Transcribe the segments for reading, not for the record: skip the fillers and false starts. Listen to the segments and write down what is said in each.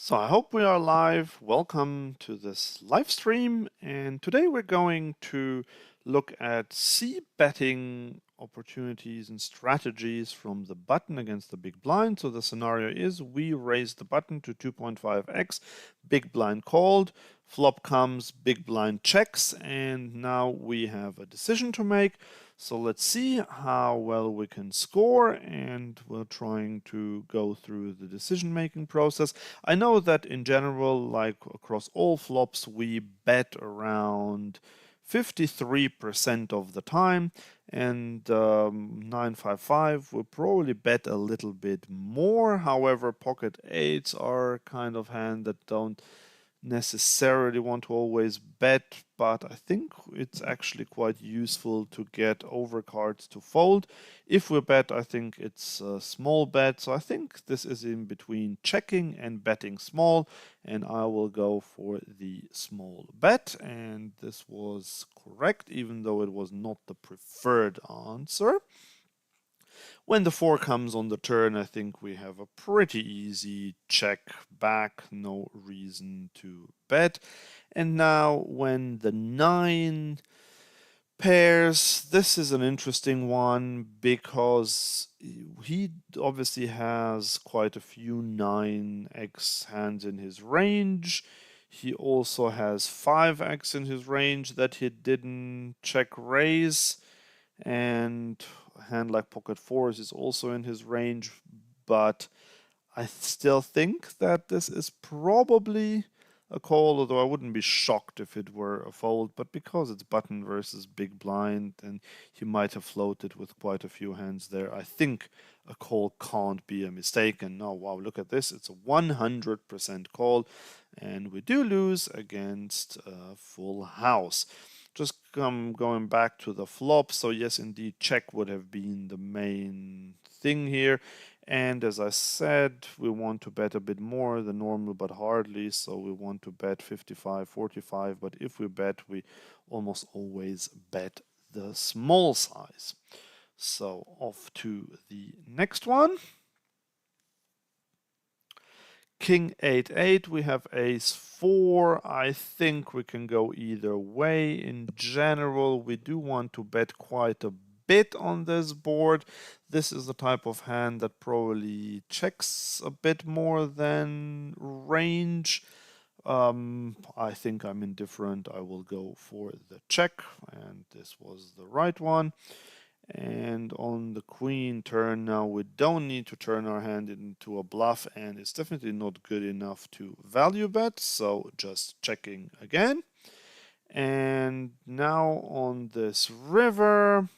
So I hope we are live. Welcome to this live stream. And today we're going to look at c-betting opportunities and strategies from the button against the big blind. So the scenario is we raise the button to 2.5x, big blind called, flop comes, big blind checks, and now we have a decision to make. So let's see how well we can score, and we're trying to go through the decision-making process. I know that in general, like across all flops, we bet around 53% of the time, and 955 will probably bet a little bit more. However, pocket eights are kind of hand that don't necessarily want to always bet, but I think it's actually quite useful to get overcards to fold. If we bet, I think it's a small bet, so I think this is in between checking and betting small, and I will go for the small bet, and this was correct, even though it was not the preferred answer. When the 4 comes on the turn, I think we have a pretty easy check back, no reason to bet. And now when the 9 pairs, this is an interesting one because he obviously has quite a few 9x hands in his range. He also has 5x in his range that he didn't check raise, and a hand like pocket fours is also in his range, but I still think that this is probably a call, although I wouldn't be shocked if it were a fold, but because it's button versus big blind and he might have floated with quite a few hands there, I think a call can't be a mistake. And now, wow, look at this, it's a 100% call, and we do lose against a full house. Just going back to the flop, so yes, indeed, check would have been the main thing here. And as I said, we want to bet a bit more than normal, but hardly. So we want to bet 55, 45. But if we bet, we almost always bet the small size. So off to the next one. King 8-8, we have ace 4. I think we can go either way. In general, we do want to bet quite a bit on this board. This is the type of hand that probably checks a bit more than range. I think I'm indifferent. I will go for the check, and this was the right one. And on the queen turn now, we don't need to turn our hand into a bluff, and it's definitely not good enough to value bet, so just checking again. And now on this river,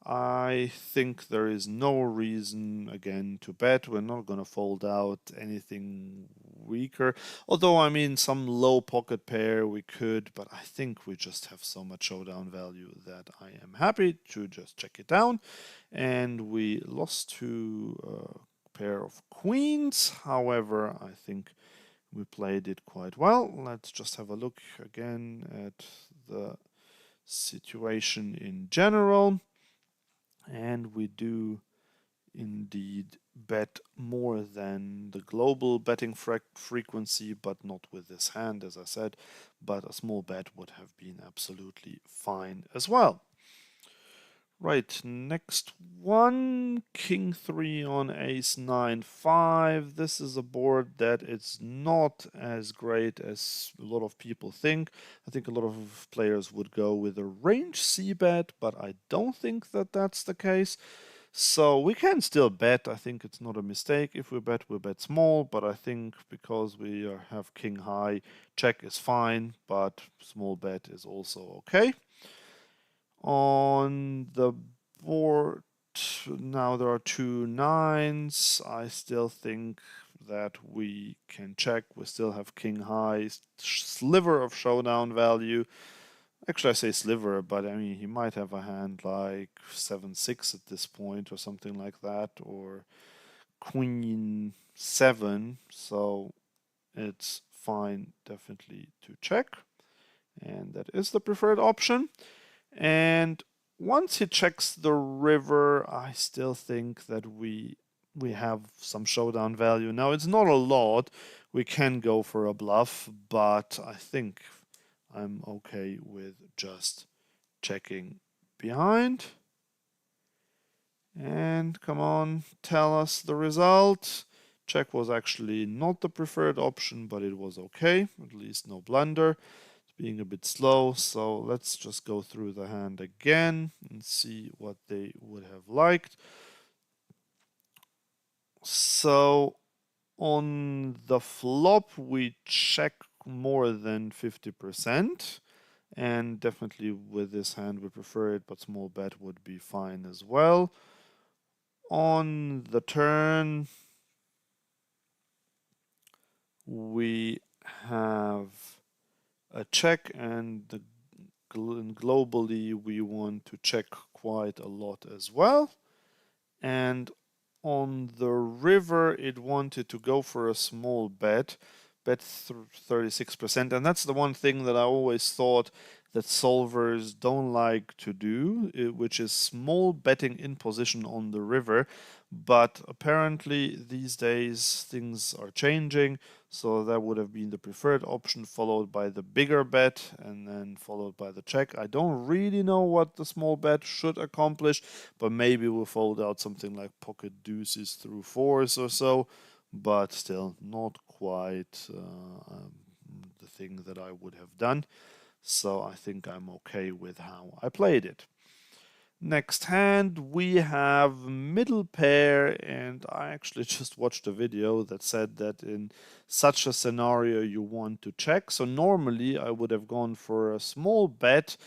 I think there is no reason again to bet. We're not going to fold out anything weaker. Although, I mean, some low pocket pair we could, but I think we just have so much showdown value that I am happy to just check it down. And we lost to a pair of queens. However, I think we played it quite well. Let's just have a look again at the situation in general. And we do indeed bet more than the global betting frequency, but not with this hand, as I said. But a small bet would have been absolutely fine as well. Right, next one, king 3 on ace 9 5. This is a board that it's not as great as a lot of people think. I think a lot of players would go with a range c bet, but I don't think that that's the case. So we can still bet. I think it's not a mistake. If we bet small, but I think because we have king high, check is fine, but small bet is also okay. On the board now there are 2 9s. I still think that we can check. We still have king high, sliver of showdown value. Actually, I say sliver, but I mean he might have a hand like 7-6 at this point or something like that, or queen 7. So it's fine, definitely, to check, and that is the preferred option. And once he checks the river, I still think that we we have some showdown value. Now, it's not a lot. We can go for a bluff, but I think I'm okay with just checking behind. And come on, tell us the result. Check was actually not the preferred option, but it was okay. At least no blunder. It's being a bit slow, so let's just go through the hand again and see what they would have liked. So on the flop, we check more than 50%. And definitely with this hand, we prefer it, but small bet would be fine as well. On the turn, we have a check, and globally, we want to check quite a lot as well. And on the river, it wanted to go for a small bet 36%. And that's the one thing that I always thought that solvers don't like to do, which is small betting in position on the river. But apparently these days things are changing, so that would have been the preferred option, followed by the bigger bet and then followed by the check. I don't really know what the small bet should accomplish, but maybe we'll fold out something like pocket deuces through fours or so, but still not quite the thing that I would have done. So I think I'm okay with how I played it. Next hand, we have middle pair, and I actually just watched a video that said that in such a scenario you want to check. So normally I would have gone for a small bet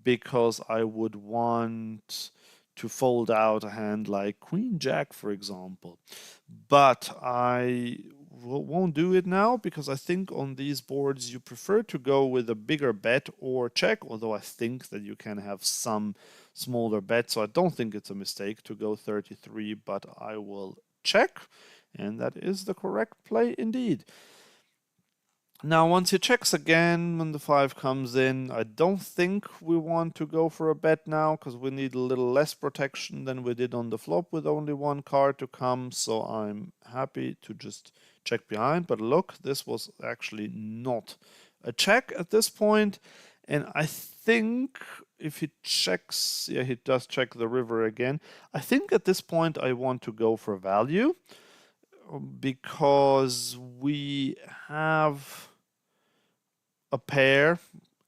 because I would want to fold out a hand like Queen Jack, for example. But I won't do it now because I think on these boards you prefer to go with a bigger bet or check, although I think that you can have some smaller bet, so I don't think it's a mistake to go 33, but I will check, and that is the correct play indeed. Now, once he checks again, when the 5 comes in, I don't think we want to go for a bet now, because we need a little less protection than we did on the flop with only one card to come, so I'm happy to just check behind. But look, this was actually not a check at this point, and I think if he checks, yeah, he does check the river again. I think at this point I want to go for value, because we have a pair,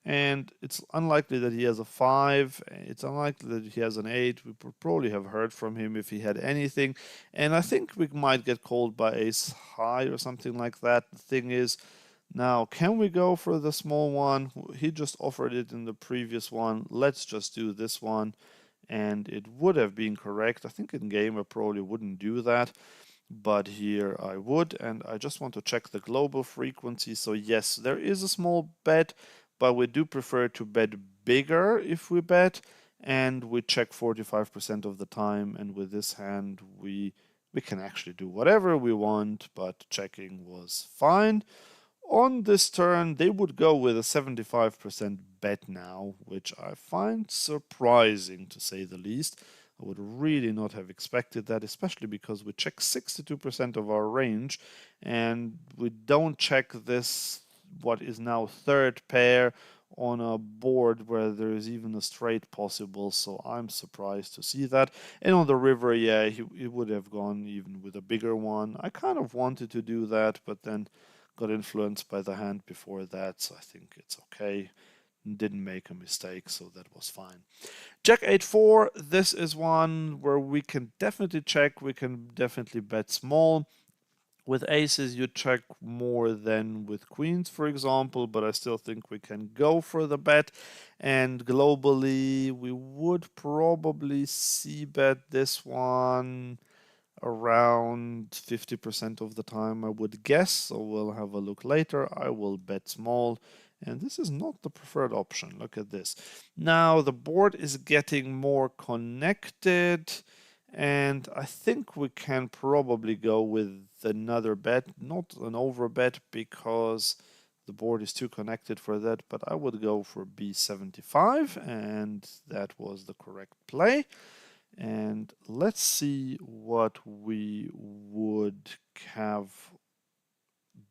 and it's unlikely that he has a 5. It's unlikely that he has an 8. We would probably have heard from him if he had anything. And I think we might get called by ace high or something like that. The thing is, now, can we go for the small one? He just offered it in the previous one. Let's just do this one. And it would have been correct. I think in game I probably wouldn't do that, but here I would. And I just want to check the global frequency. So yes, there is a small bet, but we do prefer to bet bigger if we bet. And we check 45% of the time. And with this hand, we can actually do whatever we want, but checking was fine. On this turn, they would go with a 75% bet now, which I find surprising to say the least. I would really not have expected that, especially because we check 62% of our range and we don't check this, what is now third pair, on a board where there is even a straight possible, so I'm surprised to see that. And on the river, yeah, he would have gone even with a bigger one. I kind of wanted to do that, but then got influenced by the hand before that, so I think it's okay. Didn't make a mistake, so that was fine. Jack 8-4, this is one where we can definitely check, we can definitely bet small. With aces, you check more than with queens, for example, but I still think we can go for the bet. And globally, we would probably c-bet this one around 50% of the time, I would guess. So we'll have a look later. I will bet small. And this is not the preferred option. Look at this. Now the board is getting more connected. And I think we can probably go with another bet, not an over bet, because the board is too connected for that. But I would go for b75, and that was the correct play. And let's see what we would have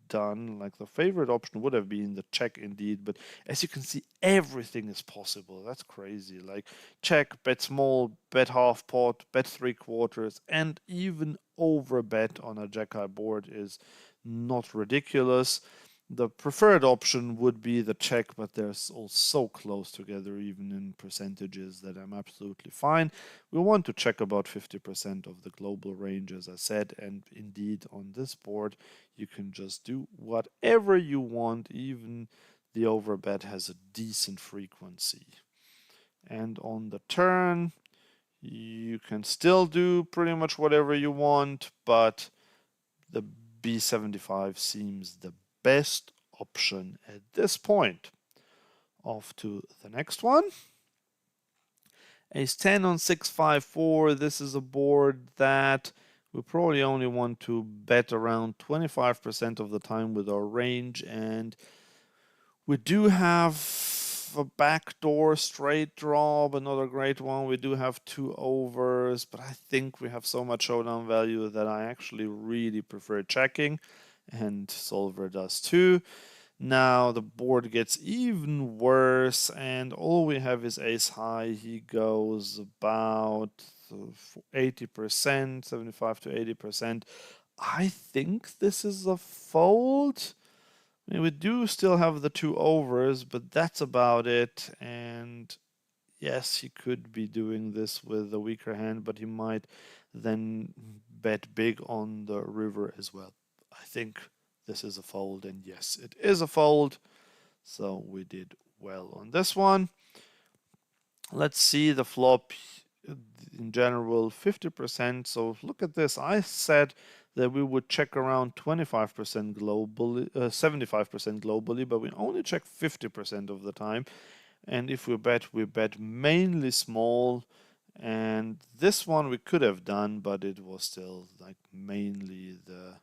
done. Like the favorite option would have been the check indeed, but as you can see, everything is possible. That's crazy. Like check, bet small, bet half pot, bet 3/4, and even over bet on a jack high board is not ridiculous. The preferred option would be the check, but they're all so close together, even in percentages, that I'm absolutely fine. We want to check about 50% of the global range, as I said, and indeed on this board, you can just do whatever you want. Even the overbet has a decent frequency. And on the turn, you can still do pretty much whatever you want, but the B75 seems the best option at this point. Off to the next one. Ace 10 on 6-5-4. This is a board that we probably only want to bet around 25% of the time with our range, and we do have a backdoor straight draw, but not a great one. We do have 2 overs, but I think we have so much showdown value that I actually really prefer checking, and solver does too. Now the board gets even worse, and all we have is ace high. He goes about 80%, 75 to 80%. I think this is a fold. I mean, we do still have the 2 overs, but that's about it. And yes, he could be doing this with a weaker hand, but he might then bet big on the river as well. I think this is a fold, and yes, it is a fold. So we did well on this one. Let's see the flop in general, 50%. So look at this. I said that we would check around 25% globally, 75% globally, but we only check 50% of the time. And if we bet mainly small. And this one we could have done, but it was still like mainly the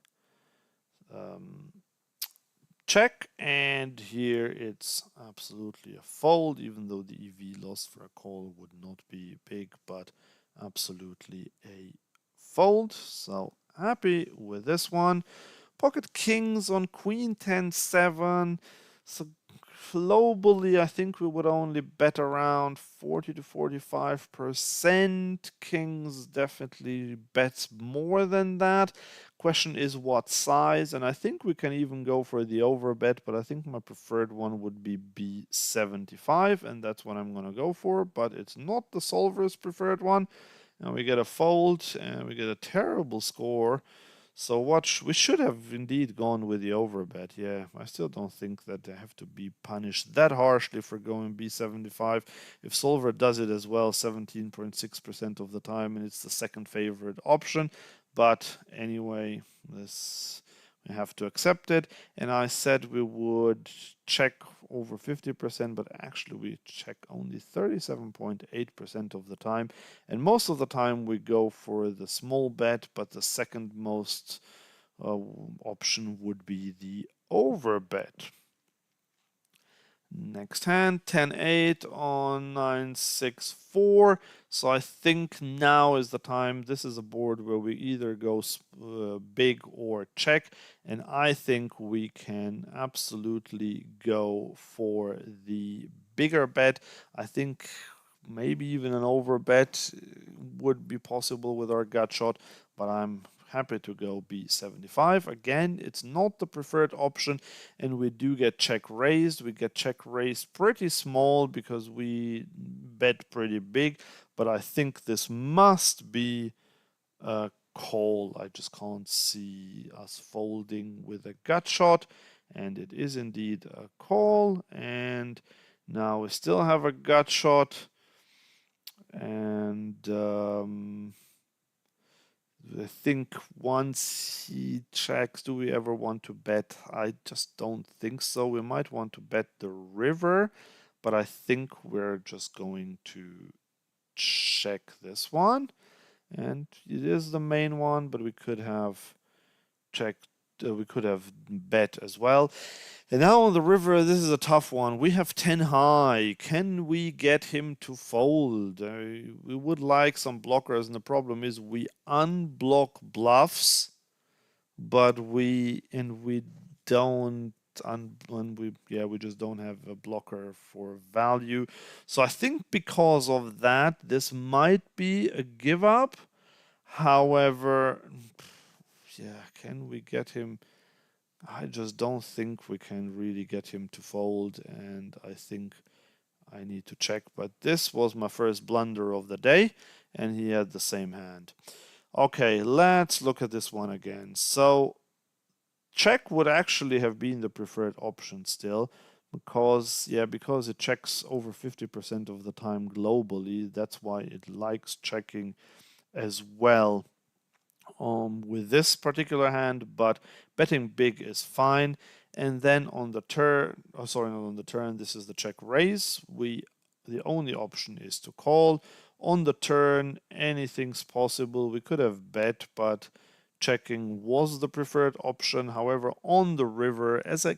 check. And here it's absolutely a fold, even though the EV loss for a call would not be big, but absolutely a fold. So happy with this one. Pocket kings on queen 10-7. So globally, I think we would only bet around 40 to 45%. Kings definitely bets more than that. Question is what size, and I think we can even go for the overbet, but I think my preferred one would be B75, and that's what I'm going to go for, but it's not the solver's preferred one. And we get a fold, and we get a terrible score. So we should have indeed gone with the overbet. Yeah, I still don't think that they have to be punished that harshly for going B75. If solver does it as well 17.6% of the time, and it's the second favorite option. But anyway, this we have to accept it. And I said we would check over 50%, but actually we check only 37.8% of the time. And most of the time we go for the small bet, but the second most option would be the over bet. Next hand, 10-8 on 9-6-4. So I think now is the time. This is a board where we either go big or check. And I think we can absolutely go for the bigger bet. I think maybe even an over bet would be possible with our gut shot, but I'm happy to go B75. Again, it's not the preferred option, and we do get check raised. We get check raised pretty small because we bet pretty big, but I think this must be a call. I just can't see us folding with a gut shot, and it is indeed a call. And now we still have a gut shot, and I think once he checks, do we ever want to bet? I just don't think so. We might want to bet the river, but I think we're just going to check this one. And it is the main one, but we could have checked we could have bet as well. And now on the river, this is a tough one. We have 10 high. Can we get him to fold? We would like some blockers, and the problem is we unblock bluffs, but we don't we just don't have a blocker for value. So I think because of that, this might be a give up. However, yeah, can we get him? I just don't think we can really get him to fold, and I think I need to check. But this was my first blunder of the day, and he had the same hand. Okay, let's look at this one again. So check would actually have been the preferred option still, because it checks over 50% of the time globally. That's why it likes checking as well with this particular hand, but betting big is fine. And then on the turn, not on the turn, this is the check raise. The only option is to call. On the turn, anything's possible. We could have bet, but checking was the preferred option. However, on the river, as I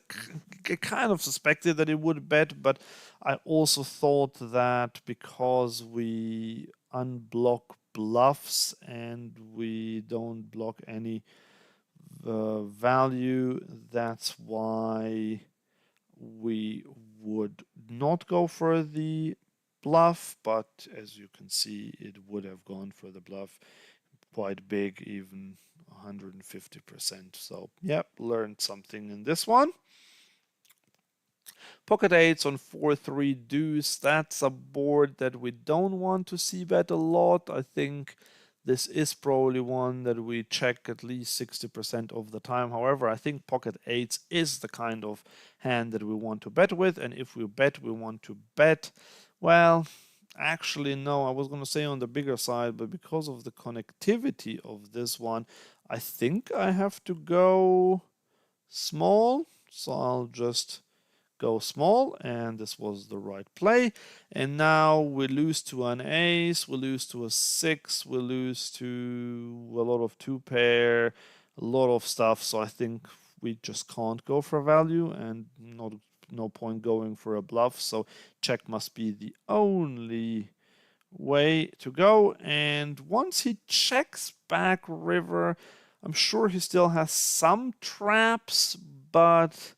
kind of suspected that it would bet, but I also thought that because we unblock bluffs and we don't block any value, that's why we would not go for the bluff, but as you can see, it would have gone for the bluff quite big, even 150%. So yep, learned something in this one. Pocket eights on 4-3 deuce. That's a board that we don't want to see bet a lot. I think this is probably one that we check at least 60% of the time. However, I think pocket eights is the kind of hand that we want to bet with. And if we bet, we want to bet, well, actually, no, I was going to say on the bigger side, but because of the connectivity of this one, I think I have to go small. So I'll just go small, and this was the right play. And now we lose to an ace, we lose to a 6, we lose to a lot of 2-pair, a lot of stuff. So I think we just can't go for value, and no point going for a bluff. So check must be the only way to go. And once he checks back river, I'm sure he still has some traps, but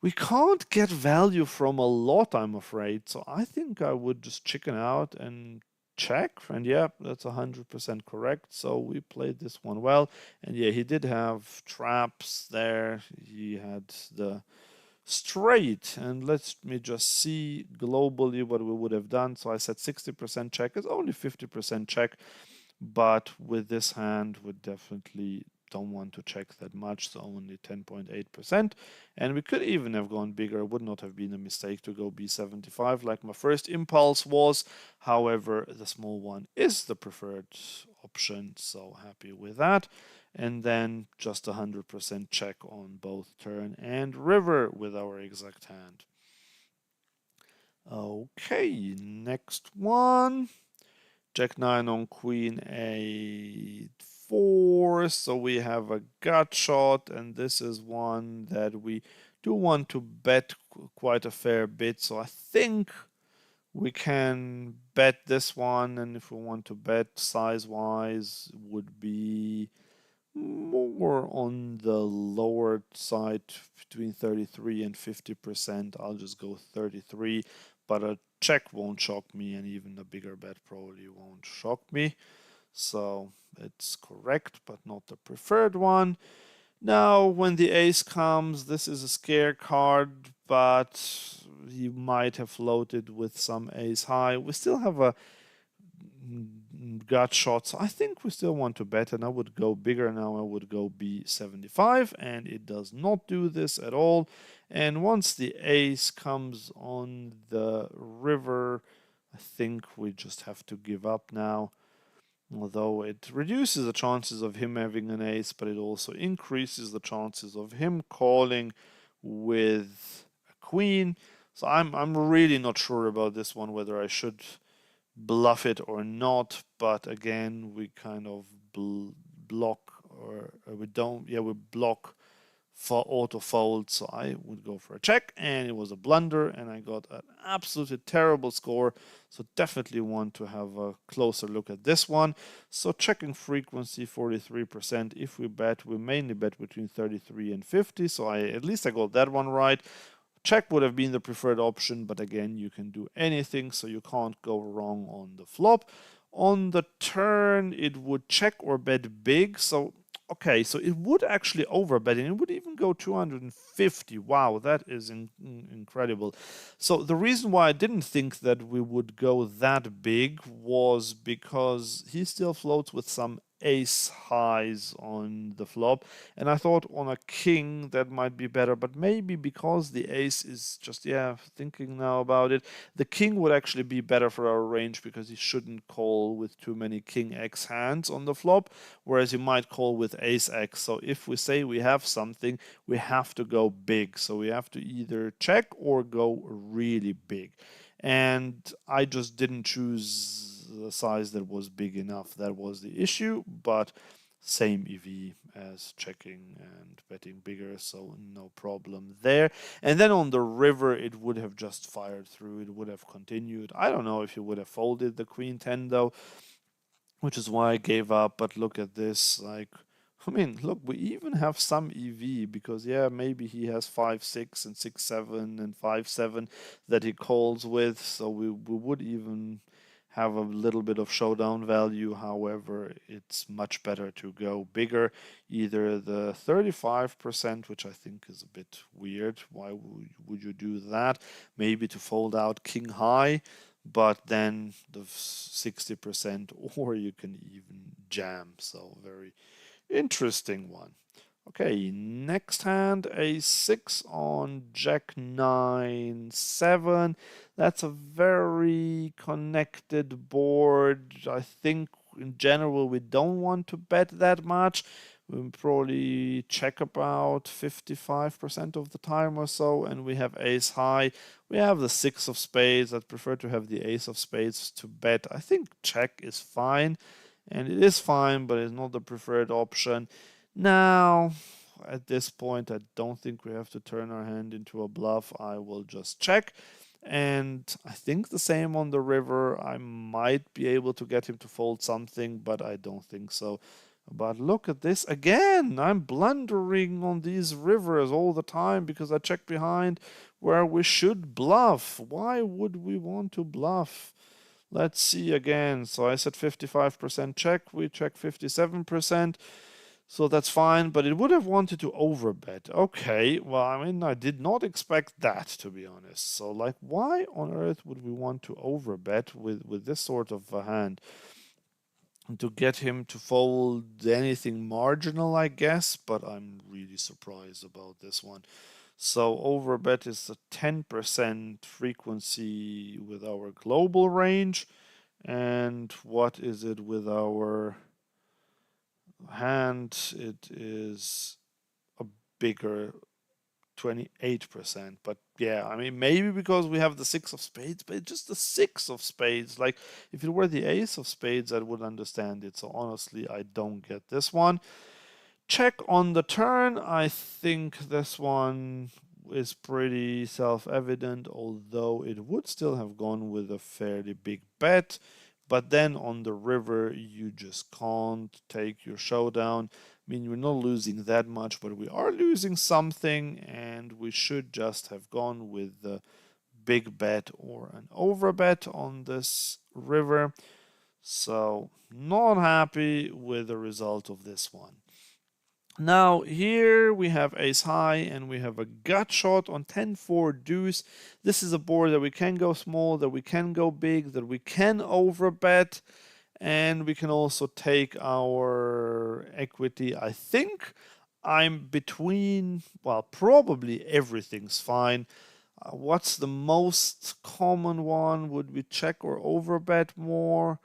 we can't get value from a lot, I'm afraid. So I think I would just chicken out and check. And yeah, that's 100% correct. So we played this one well. And yeah, he did have traps there. He had the straight. And let me just see globally what we would have done. So I said 60% check. It's only 50% check. But with this hand, we definitely don't want to check that much, so only 10.8%. And we could even have gone bigger. It would not have been a mistake to go B75 like my first impulse was. However, the small one is the preferred option, so happy with that. And then just 100% check on both turn and river with our exact hand. Okay, next one. Jack 9 on Queen A4, so we have a gut shot, and this is one that we do want to bet quite a fair bit, so I think we can bet this one, and if we want to bet size-wise, would be more on the lower side, between 33 and 50%. I'll just go 33, but a check won't shock me, and even a bigger bet probably won't shock me. So it's correct, but not the preferred one. Now, when the ace comes, this is a scare card, but he might have floated with some ace high. We still have a gut shot, so I think we still want to bet, and I would go bigger now. I would go B75, and it does not do this at all. And once the ace comes on the river, I think we just have to give up now. Although it reduces the chances of him having an ace, but it also increases the chances of him calling with a queen. So I'm really not sure about this one, whether I should bluff it or not. But again, we kind of block we don't, yeah, we block for auto fold, so I would go for a check, and it was a blunder, and I got an absolutely terrible score. So definitely want to have a closer look at this one. So checking frequency 43%. If we bet, we mainly bet between 33 and 50. So at least I got that one right. Check would have been the preferred option, but again, you can do anything, so you can't go wrong on the flop. On the turn, it would check or bet big. So okay, so it would actually overbet, and it would even go 250. Wow, that is incredible. So the reason why I didn't think that we would go that big was because he still floats with some ace highs on the flop, and I thought on a king that might be better, but maybe because the ace is just, yeah, thinking now about it, the king would actually be better for our range because he shouldn't call with too many king x hands on the flop, whereas he might call with ace x. So if we say we have something, we have to go big. So we have to either check or go really big. And I just didn't choose the size that was big enough. That was the issue, but same EV as checking and betting bigger, so no problem there. And then on the river, it would have just fired through. It would have continued. I don't know if he would have folded the queen 10 though, which is why I gave up. But look at this, like, I mean, look, we even have some EV because, yeah, maybe he has 5-6 and 6-7 and 5-7 that he calls with. So we would even have a little bit of showdown value. However, it's much better to go bigger, either the 35%, which I think is a bit weird. Why would you do that? Maybe to fold out king high, but then the 60%, or you can even jam. So very interesting one. Okay, next hand, a6 on jack 9 7. That's a very connected board. I think in general we don't want to bet that much. We'll probably check about 55% of the time or so, and we have ace high. We have the 6 of spades. I'd prefer to have the ace of spades to bet. I think check is fine, and it is fine, but it's not the preferred option. Now, at this point, I don't think we have to turn our hand into a bluff. I will just check. And I think the same on the river. I might be able to get him to fold something, but I don't think so. But look at this again. I'm blundering on these rivers all the time because I check behind where we should bluff. Why would we want to bluff? Let's see again. So I said 55% check. We check 57%. So that's fine, but it would have wanted to overbet. Okay, well, I mean, I did not expect that, to be honest. So, like, why on earth would we want to overbet with this sort of a hand? To get him to fold anything marginal, I guess, but I'm really surprised about this one. So overbet is a 10% frequency with our global range. And what is it with our hand? It is a bigger 28%. But yeah, I mean, maybe because we have the 6 of spades, but just the 6 of spades. Like, if it were the ace of spades, I would understand it. So honestly, I don't get this one. Check on the turn. I think this one is pretty self-evident, although it would still have gone with a fairly big bet. But then on the river, you just can't take your showdown. I mean, we're not losing that much, but we are losing something, and we should just have gone with the big bet or an overbet on this river. So, not happy with the result of this one. Now here we have ace high and we have a gut shot on 10-4 deuce. This is a board that we can go small, that we can go big, that we can overbet, and we can also take our equity. I think I'm between, well, probably everything's fine. What's the most common one? Would we check or overbet more?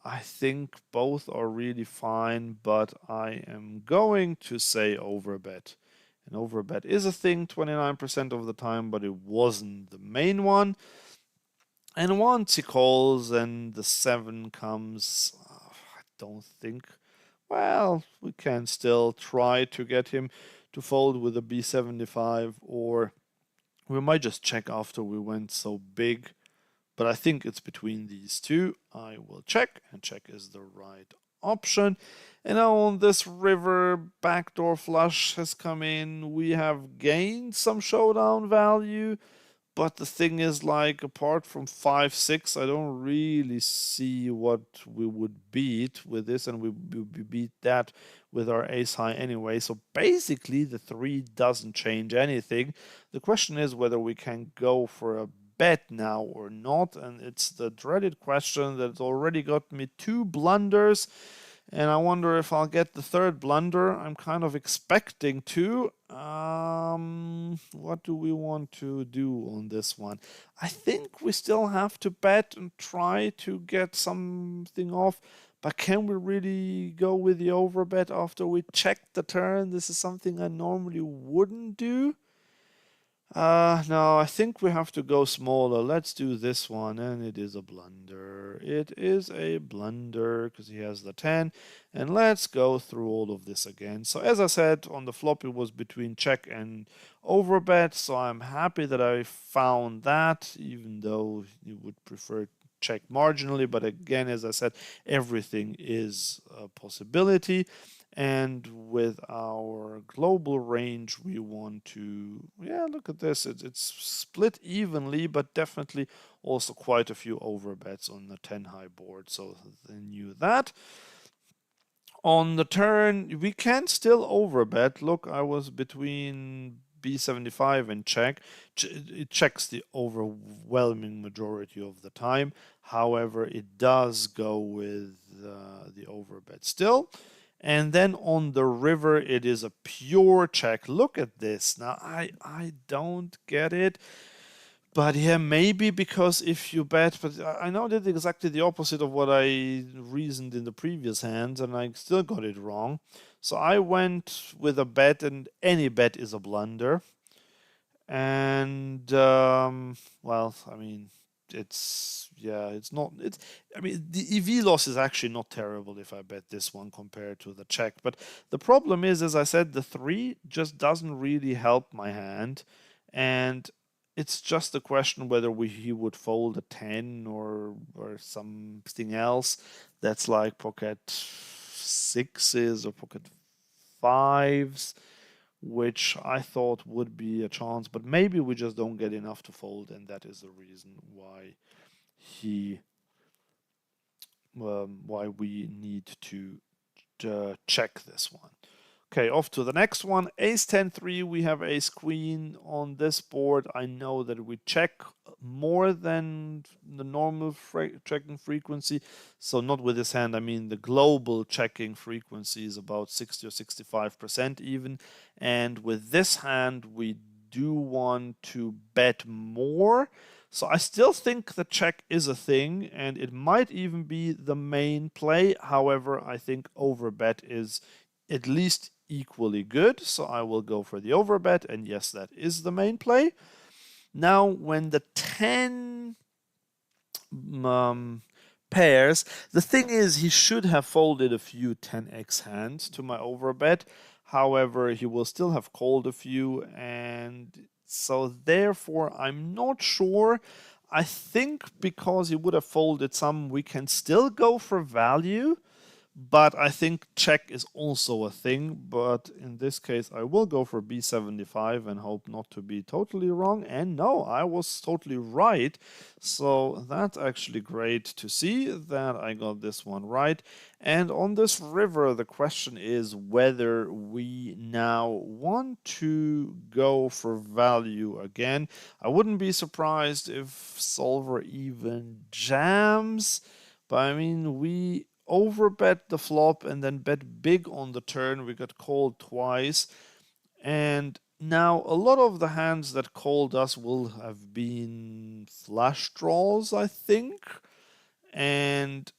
I think both are really fine, but I am going to say overbet. And overbet is a thing 29% of the time, but it wasn't the main one. And once he calls and the 7 comes, I don't think well, we can still try to get him to fold with a b75, or we might just check after we went so big. But I think it's between these two. I will check, and check is the right option. And now on this river, backdoor flush has come in. We have gained some showdown value. But the thing is, like, apart from 5-6, I don't really see what we would beat with this, and we beat that with our ace high anyway. So basically, the 3 doesn't change anything. The question is whether we can go for a bet now or not, and it's the dreaded question that already got me 2 blunders. And I wonder if I'll get the third blunder. I'm kind of expecting to. What do we want to do on this one? I think we still have to bet and try to get something off. But can we really go with the overbet after we check the turn? This is something I normally wouldn't do. No, I think we have to go smaller. Let's do this one, and it is a blunder. It is a blunder because he has the 10. And let's go through all of this again. So as I said, on the flop it was between check and overbet, so I'm happy that I found that, even though you would prefer check marginally. But again, as I said, everything is a possibility. And with our global range, we want to, yeah, look at this. It's split evenly, but definitely also quite a few overbets on the 10 high board. So they knew that. On the turn, we can still overbet. Look, I was between b75 and check. It checks the overwhelming majority of the time. However, it does go with the overbet still. And then on the river, it is a pure check. Look at this. Now, I don't get it. But yeah, maybe because if you bet, but I know did exactly the opposite of what I reasoned in the previous hand, and I still got it wrong. So I went with a bet, and any bet is a blunder. And well, I mean, it's not. It's I mean, the EV loss is actually not terrible if I bet this one compared to the check. But the problem is, as I said, the 3 just doesn't really help my hand, and it's just a question whether he would fold a 10 or something else that's like pocket 6s or pocket 5s, which I thought would be a chance, but maybe we just don't get enough to fold, and that is the reason why we need to check this one. Okay, off to the next one. Ace 10-3, we have ace queen on this board. I know that we check more than the normal checking frequency. So not with this hand, I mean the global checking frequency is about 60 or 65% even. And with this hand, we do want to bet more. So I still think the check is a thing, and it might even be the main play. However, I think overbet is at least equally good, so I will go for the overbet, and yes, that is the main play. Now, when the 10 pairs, the thing is he should have folded a few 10x hands to my overbet. However, he will still have called a few, and so therefore I'm not sure. I think because he would have folded some, we can still go for value. But I think check is also a thing. But in this case, I will go for b75 and hope not to be totally wrong. And no, I was totally right. So that's actually great to see that I got this one right. And on this river, the question is whether we now want to go for value again. I wouldn't be surprised if solver even jams. But I mean, we overbet the flop and then bet big on the turn. We got called twice. And now a lot of the hands that called us will have been flush draws, I think. And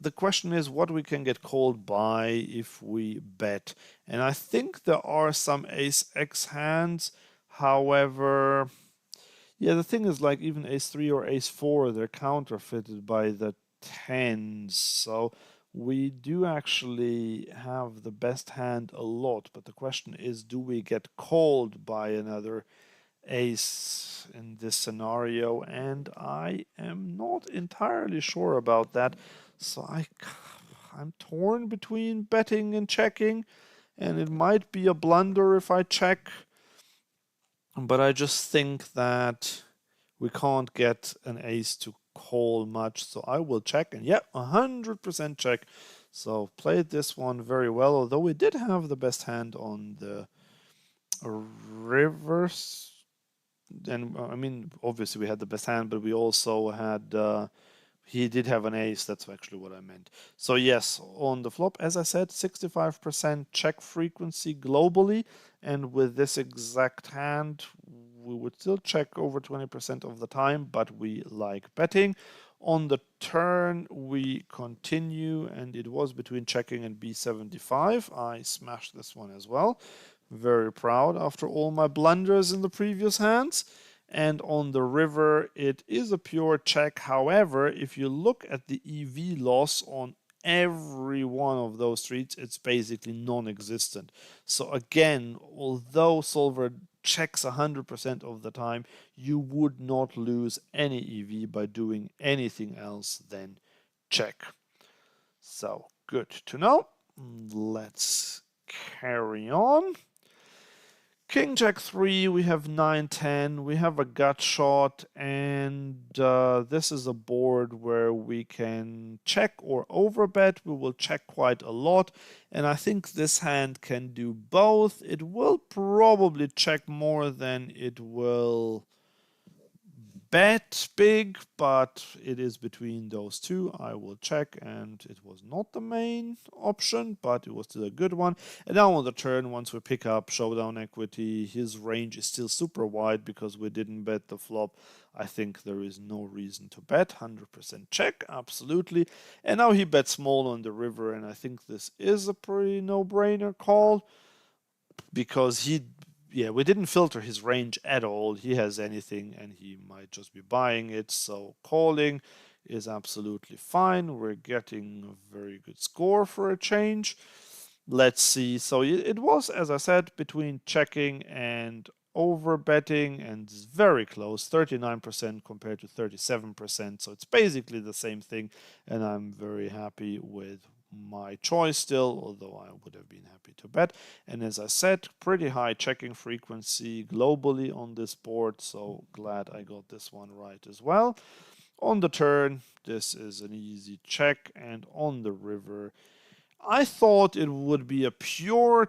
the question is what we can get called by if we bet. And I think there are some ace X hands. However, yeah, the thing is, like, even ace 3 or ace 4, they're counterfeited by the 10s. So we do actually have the best hand a lot, but the question is, do we get called by another ace in this scenario? And I am not entirely sure about that. So I'm torn between betting and checking, and it might be a blunder if I check, but I just think that we can't get an ace to call much, so I will check, and yeah, 100% check. So played this one very well, although we did have the best hand on the rivers. And I mean, obviously we had the best hand, but we also had he did have an ace. That's actually what I meant. So yes, on the flop, as I said, 65% check frequency globally, and with this exact hand, we would still check over 20% of the time, but we like betting. On the turn, we continue, and it was between checking and B75. I smashed this one as well. Very proud after all my blunders in the previous hands. And on the river, it is a pure check. However, if you look at the EV loss on every one of those streets, it's basically non-existent. So again, although solver checks 100% of the time, you would not lose any EV by doing anything else than check. So good to know. Let's carry on. King Jack 3, we have 9-10, we have a gut shot, and this is a board where we can check or overbet. We will check quite a lot, and I think this hand can do both. It will probably check more than it will bet big, but it is between those two. I will check, and it was not the main option, but it was still a good one. And now on the turn, once we pick up showdown equity, his range is still super wide because we didn't bet the flop. I think there is no reason to bet. 100% check, absolutely. And now he bets small on the river, and I think this is a pretty no-brainer call because we didn't filter his range at all. He has anything and he might just be buying it. So calling is absolutely fine. We're getting a very good score for a change. Let's see. So it was, as I said, between checking and over betting, and it's very close, 39% compared to 37%. So it's basically the same thing, and I'm very happy with my choice still, although I would have been happy to bet. And as I said, pretty high checking frequency globally on this board, so glad I got this one right as well. On the turn, this is an easy check, and on the river, I thought it would be a pure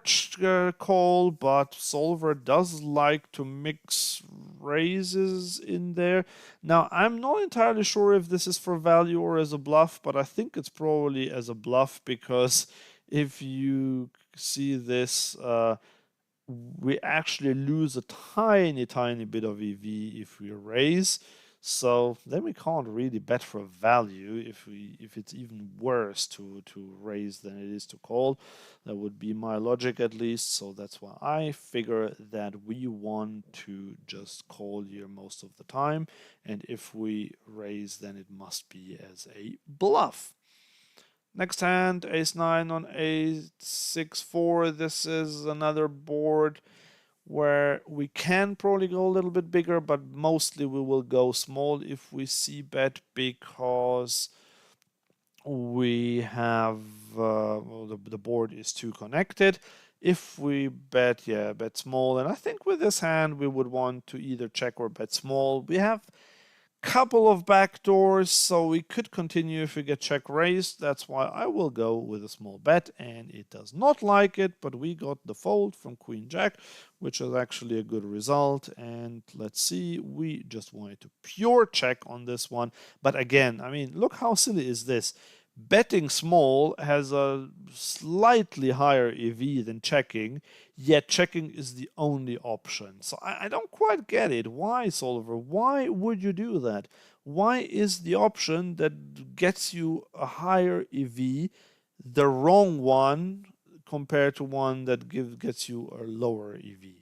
call, but solver does like to mix raises in there. Now, I'm not entirely sure if this is for value or as a bluff, but I think it's probably as a bluff because if you see this, we actually lose a tiny bit of EV if we raise. So then we can't really bet for value if it's even worse to raise than it is to call. That would be my logic at least. So that's why I figure that we want to just call here most of the time. And if we raise, then it must be as a bluff. Next hand, ace-9 on a6-4. This is another board where we can probably go a little bit bigger, but mostly we will go small if we see bet because we have the board is too connected. If we bet small, and I think with this hand we would want to either check or bet small. We have couple of backdoors, so we could continue if we get check raised. That's why I will go with a small bet, and it does not like it, but we got the fold from Queen Jack, which is actually a good result. And let's see, we just wanted to pure check on this one. But again, I mean, look how silly is this. Betting small has a slightly higher EV than checking, yet checking is the only option. So I don't quite get it. Why, Solver? Why would you do that? Why is the option that gets you a higher EV the wrong one compared to one that gets you a lower EV?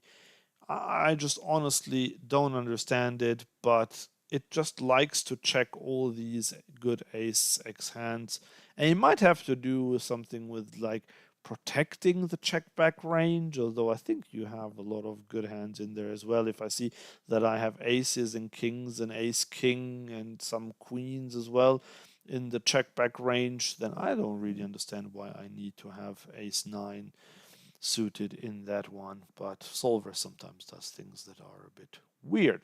I just honestly don't understand it, but it just likes to check all these good ace x hands. And it might have to do with something with like protecting the check back range, although I think you have a lot of good hands in there as well. If I see that I have aces and kings and ace king and some queens as well in the check back range, then I don't really understand why I need to have ace 9 suited in that one. But solver sometimes does things that are a bit weird.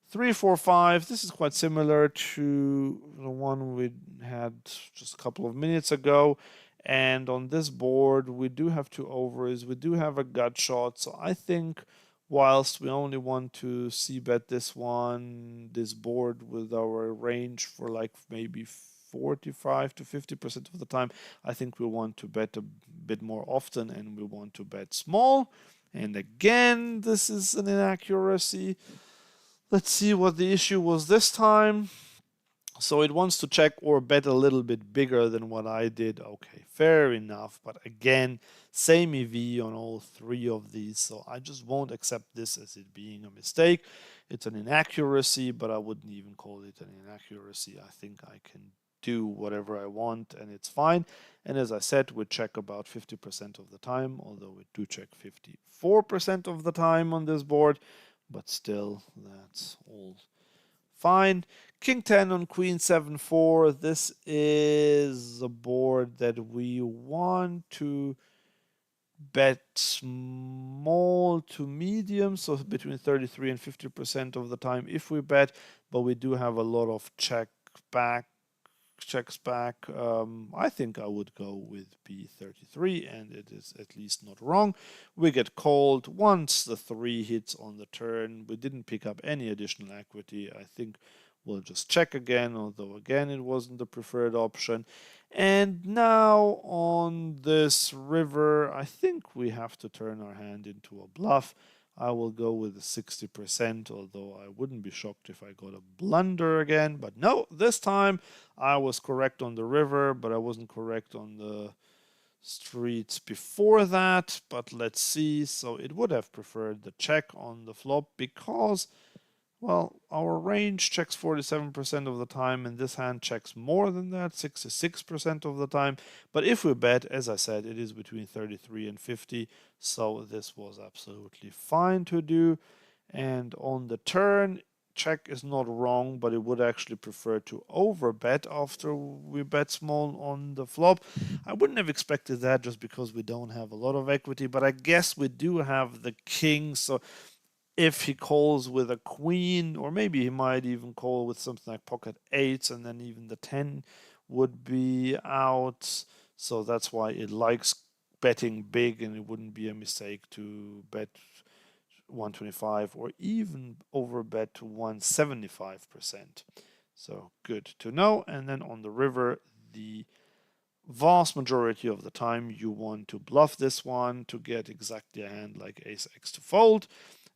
3, 4, 5. This is quite similar to the one we had just a couple of minutes ago. And on this board, we do have 2 overs. We do have a gut shot. So I think whilst we only want to c-bet this one, this board with our range for like maybe 45 to 50% of the time, I think we want to bet a bit more often and we want to bet small. And again, this is an inaccuracy. Let's see what the issue was this time. So it wants to check or bet a little bit bigger than what I did. Okay, fair enough. But again, same EV on all 3 of these. So I just won't accept this as it being a mistake. It's an inaccuracy, but I wouldn't even call it an inaccuracy. I think I can do whatever I want and it's fine. And as I said, we check about 50% of the time, although we do check 54% of the time on this board. But still, that's all fine. King 10 on queen 7-4. This is a board that we want to bet small to medium, so between 33 and 50% of the time if we bet, but we do have a lot of checks back. I think I would go with B33, and it is at least not wrong. We get called once the 3 hits on the turn. We didn't pick up any additional equity. I think we'll just check again, although again it wasn't the preferred option. And now on this river, I think we have to turn our hand into a bluff. I will go with the 60%, although I wouldn't be shocked if I got a blunder again. But no, this time I was correct on the river, but I wasn't correct on the streets before that. But let's see. So it would have preferred the check on the flop because, well, our range checks 47% of the time, and this hand checks more than that, 66% of the time. But if we bet, as I said, it is between 33 and 50, so this was absolutely fine to do. And on the turn, check is not wrong, but it would actually prefer to overbet after we bet small on the flop. I wouldn't have expected that just because we don't have a lot of equity, but I guess we do have the king, so if he calls with a queen, or maybe he might even call with something like pocket 8s, and then even the 10 would be out. So that's why it likes betting big, and it wouldn't be a mistake to bet 125 or even overbet to 175%. So good to know. And then on the river, the vast majority of the time you want to bluff this one to get exactly a hand like ace x to fold,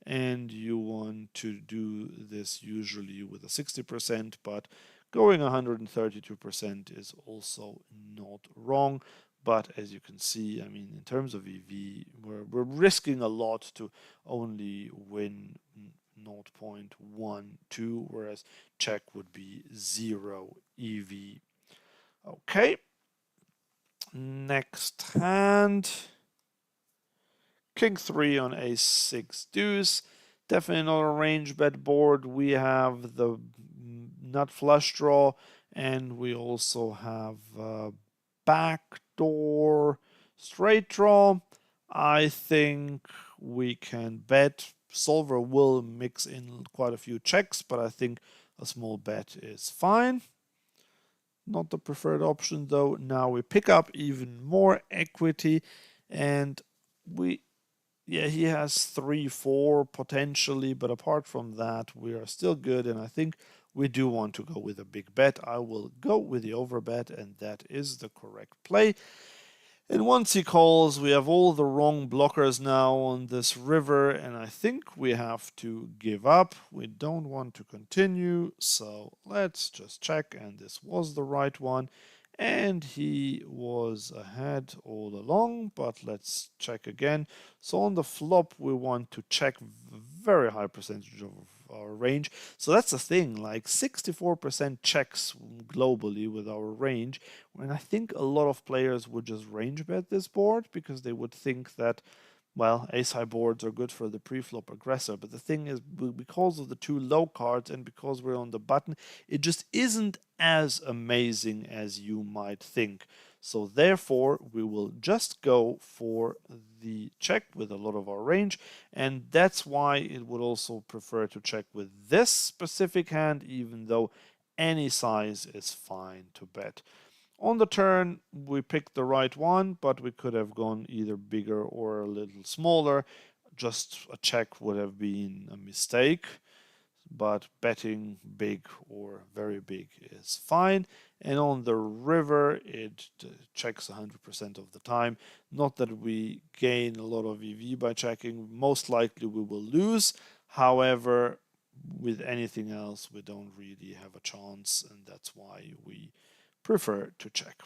and you want to do this usually with a 60%, but going 132% is also not wrong. But as you can see, I mean, in terms of EV, we're risking a lot to only win 0.12, whereas check would be 0 EV. Okay, next hand. King 3 on ace 6 deuce. Definitely not a range bet board. We have the nut flush draw, and we also have backdoor straight draw. I think we can bet. Solver will mix in quite a few checks, but I think a small bet is fine. Not the preferred option though. Now we pick up even more equity, and he has 3-4 potentially, but apart from that, we are still good, and I think we do want to go with a big bet. I will go with the overbet, and that is the correct play. And once he calls, we have all the wrong blockers now on this river, and I think we have to give up. We don't want to continue, so let's just check, and this was the right one. And he was ahead all along, but let's check again. So on the flop, we want to check very high percentage of our range. So that's the thing, like 64% checks globally with our range, when I think a lot of players would just range bet this board because they would think that, well, ace-high boards are good for the pre-flop aggressor, but the thing is, because of the two low cards and because we're on the button, it just isn't as amazing as you might think. So therefore, we will just go for the check with a lot of our range, and that's why it would also prefer to check with this specific hand, even though any size is fine to bet. On the turn, we picked the right one, but we could have gone either bigger or a little smaller. Just a check would have been a mistake, but betting big or very big is fine. And on the river, it checks 100% of the time. Not that we gain a lot of EV by checking. Most likely we will lose. However, with anything else, we don't really have a chance, and that's why we prefer to check.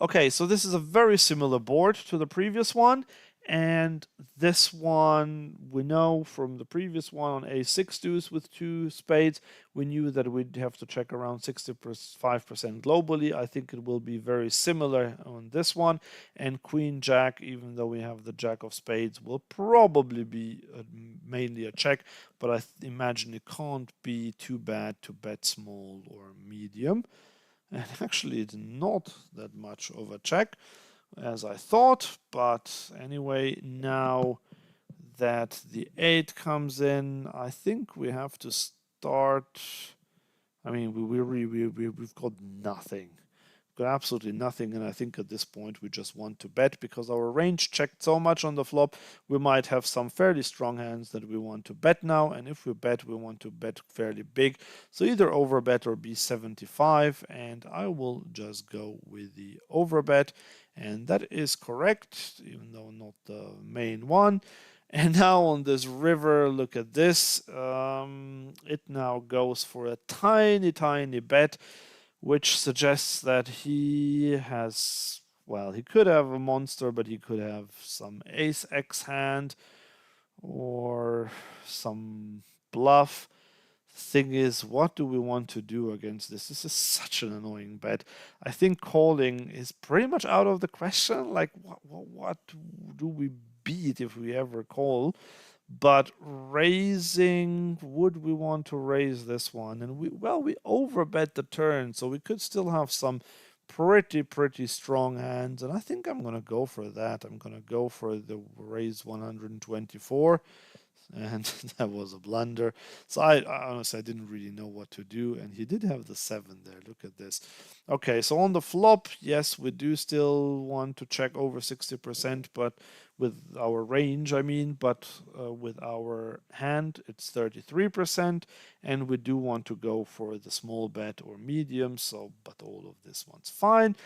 Okay, so this is a very similar board to the previous one, and this one we know from the previous one on a6 deuce with two spades, we knew that we'd have to check around 65% globally. I think it will be very similar on this one, and queen jack, even though we have the jack of spades, will probably be mainly a check, but I imagine it can't be too bad to bet small or medium. And actually, it's not that much of a check as I thought. But anyway, now that the 8 comes in, I think we have to start. I mean, we've got nothing. Got absolutely nothing, and I think at this point we just want to bet because our range checked so much on the flop. We might have some fairly strong hands that we want to bet now, and if we bet, we want to bet fairly big. So either overbet or be 75, and I will just go with the overbet, and that is correct, even though not the main one. And now on this river, look at this. It now goes for a tiny bet, which suggests that he has, well, he could have a monster, but he could have some ace-x hand or some bluff. Thing is, what do we want to do against this? This is such an annoying bet. I think calling is pretty much out of the question. Like, what do we beat if we ever call? But raising, would we want to raise this one? And we overbet the turn, so we could still have some pretty strong hands, and I think I'm gonna go for that. I'm gonna go for the raise 124, and that was a blunder. So I honestly, I didn't really know what to do, and he did have the 7 there. Look at this. Okay, so on the flop, yes, we do still want to check over 60%, but with our range, I mean, but with our hand, it's 33%, and we do want to go for the small bet or medium, so, but all of this one's fine.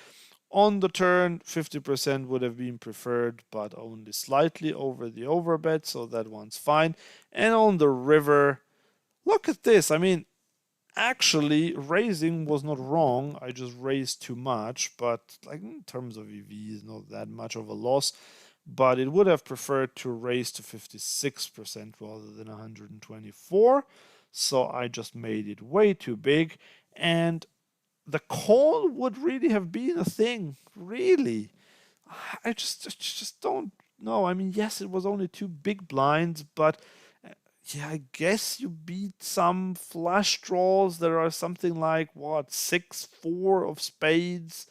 On the turn, 50% would have been preferred, but only slightly over the overbet, so that one's fine. And on the river, look at this. I mean, actually, raising was not wrong. I just raised too much, but like in terms of EV, is not that much of a loss. But it would have preferred to raise to 56% rather than 124. So I just made it way too big. And the call would really have been a thing, really. I just don't know. I mean, yes, it was only 2 big blinds, but yeah, I guess you beat some flush draws. There are something like what, 6-4 of spades,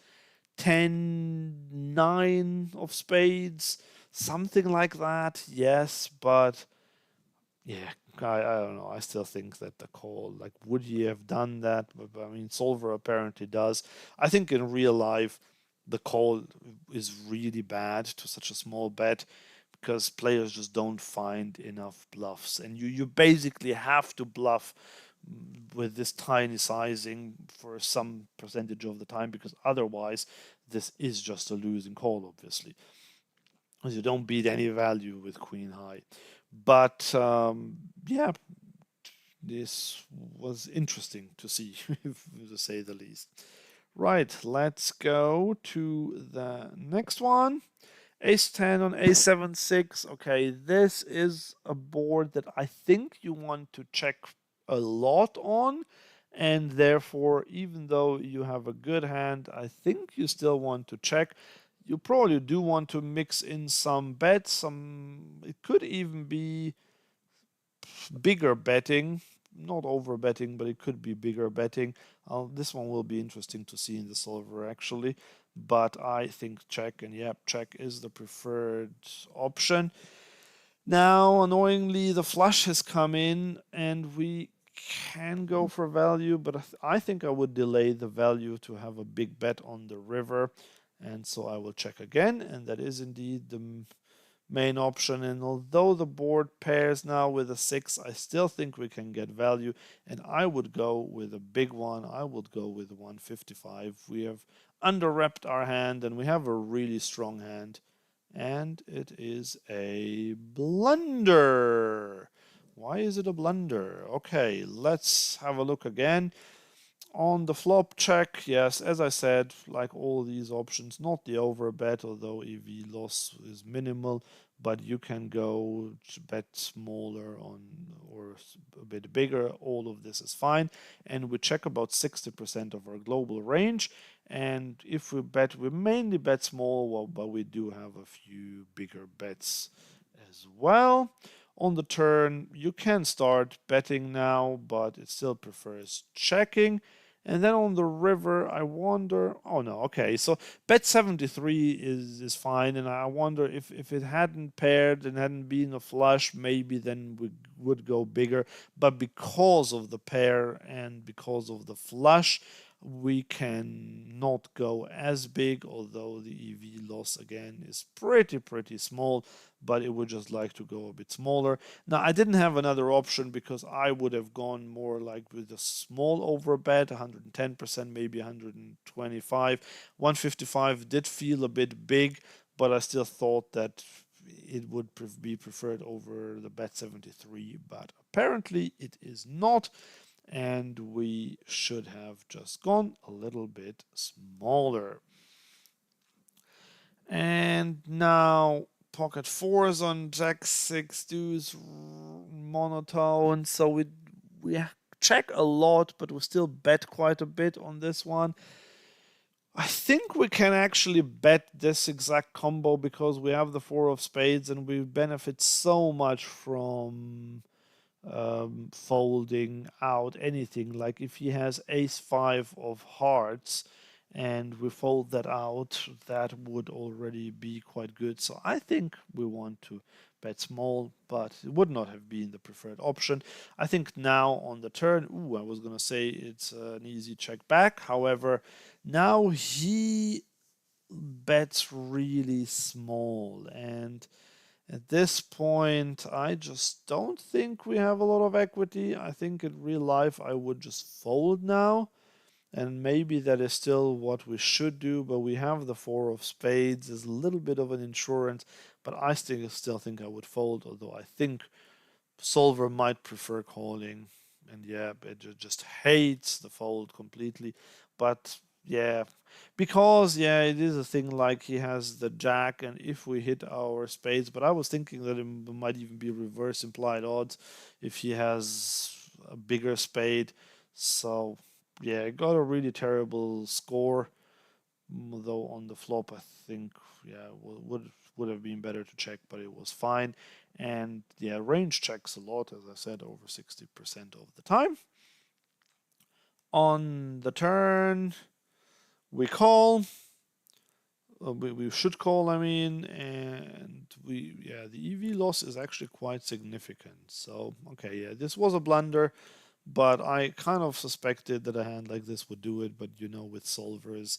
10-9 of spades, something like that. Yes, but yeah, I don't know. I still think that the call, like, would he have done that? But, I mean, Solver apparently does. I think in real life, the call is really bad to such a small bet because players just don't find enough bluffs. And you basically have to bluff with this tiny sizing for some percentage of the time because otherwise this is just a losing call, obviously. Because you don't beat any value with queen high. But yeah, this was interesting to see, to say the least. Right, let's go to the next one. Ace-10 on A7-6. Okay, this is a board that I think you want to check a lot on, and therefore, even though you have a good hand, I think you still want to check. You probably do want to mix in some bets. It could even be bigger betting, not over betting, but it could be bigger betting. This one will be interesting to see in the solver actually, but I think check, and yep, check is the preferred option. Now, annoyingly, the flush has come in and we can go for value, but I think I would delay the value to have a big bet on the river. And so I will check again, and that is indeed the main option. And although the board pairs now with a 6, I still think we can get value, and I would go with a big one. I would go with 155. We have under-repped our hand, and we have a really strong hand, and it is a blunder. Why is it a blunder? Okay, let's have a look again. On the flop check, yes, as I said, like all these options, not the over bet, although EV loss is minimal, but you can go bet smaller on or a bit bigger. All of this is fine. And we check about 60% of our global range. And if we bet, we mainly bet small, well, but we do have a few bigger bets as well. On the turn, you can start betting now, but it still prefers checking. And then on the river, I wonder. Oh no, okay. So bet 73 is fine, and I wonder if it hadn't paired and hadn't been a flush, maybe then we would go bigger. But because of the pair and because of the flush, we can not go as big, although the EV loss again is pretty small, but it would just like to go a bit smaller. Now, I didn't have another option because I would have gone more like with a small over bet, 110%, maybe 125. 155 did feel a bit big, but I still thought that it would be preferred over the bet 73, but apparently it is not, and we should have just gone a little bit smaller. And now pocket fours on jack six deuce monotone, so we check a lot, but we still bet quite a bit on this one. I think we can actually bet this exact combo because we have the four of spades and we benefit so much from folding out anything. Like if he has ace five of hearts and we fold that out, that would already be quite good. So I think we want to bet small, but it would not have been the preferred option. I think now on the turn, I was going to say it's an easy check back. However, now he bets really small, and at this point, I just don't think we have a lot of equity. I think in real life I would just fold now. And maybe that is still what we should do, but we have the four of spades as a little bit of an insurance, but I still think I would fold, although I think solver might prefer calling. And yeah, it just hates the fold completely. But yeah, because yeah, it is a thing like he has the jack, and if we hit our spades, but I was thinking that it might even be reverse implied odds if he has a bigger spade. So yeah, it got a really terrible score. Though on the flop, I think yeah would have been better to check, but it was fine. And yeah, range checks a lot, as I said, over 60% of the time. On the turn, we call. We should call, I mean, and the EV loss is actually quite significant. So okay, yeah, this was a blunder, but I kind of suspected that a hand like this would do it. But with solvers,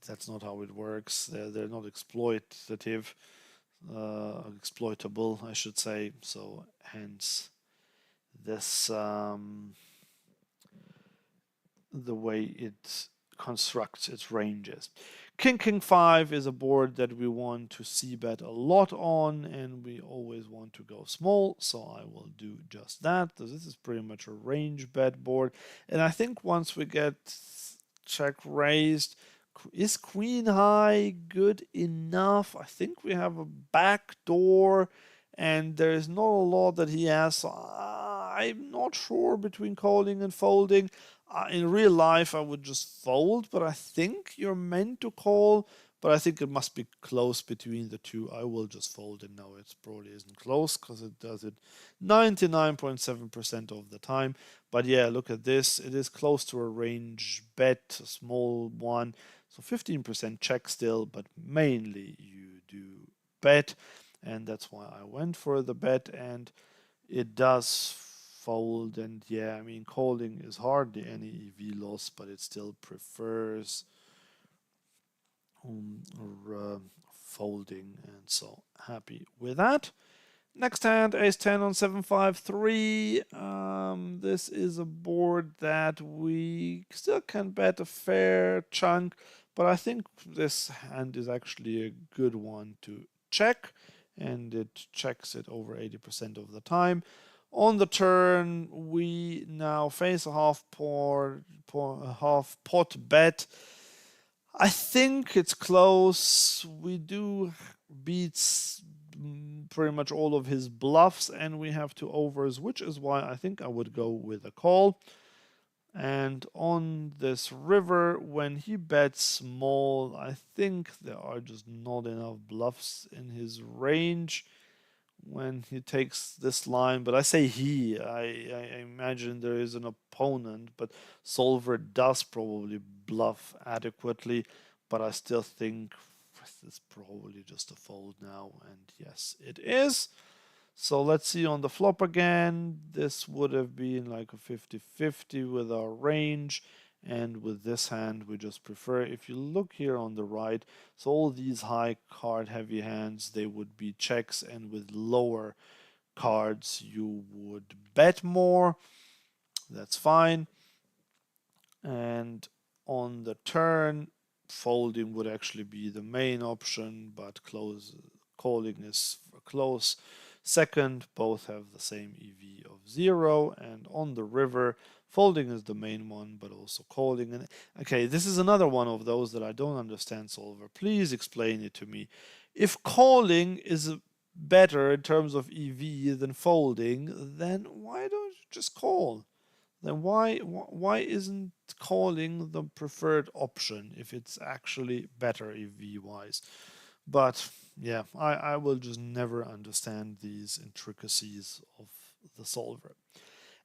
that's not how it works. They're not exploitable, I should say. So hence this the way it constructs its ranges. King 5 is a board that we want to c-bet a lot on, and we always want to go small, so I will do just that. So this is pretty much a range bet board, and I think once we get check raised, Is queen high good enough? I think we have a back door, and there's not a lot that he has. So I'm not sure between calling and folding. In real life, I would just fold, but I think you're meant to call. But I think it must be close between the two. I will just fold it now. It probably isn't close because it does it 99.7% of the time. But yeah, look at this. It is close to a range bet, a small one. So 15% check still, but mainly you do bet. And that's why I went for the bet. And it does fold. And yeah, I mean, calling is hardly any EV loss, but it still prefers folding, and so happy with that. Next hand, ace 10 on 753. This is a board that we still can bet a fair chunk, but I think this hand is actually a good one to check, and it checks it over 80% of the time. On the turn, we now face a half pot bet. I think it's close. We do beats pretty much all of his bluffs, and we have two overs, which is why I think I would go with a call. And on this river, when he bets small, I think there are just not enough bluffs in his range when he takes this line. But I say I imagine there is an opponent, but Solver does probably bluff adequately, but I still think it's probably just a fold now, and yes, it is. So let's see on the flop again. This would have been like a 50-50 with our range. And with this hand, we just prefer, if you look here on the right, so all these high card heavy hands, they would be checks, and with lower cards, you would bet more. That's fine. And on the turn, folding would actually be the main option, but calling is close second. Both have the same EV of 0, and on the river, folding is the main one, but also calling. And okay, this is another one of those that I don't understand, Solver. Please explain it to me. If calling is better in terms of EV than folding, then why don't you just call? Then why isn't calling the preferred option if it's actually better EV wise? But yeah, I will just never understand these intricacies of the solver.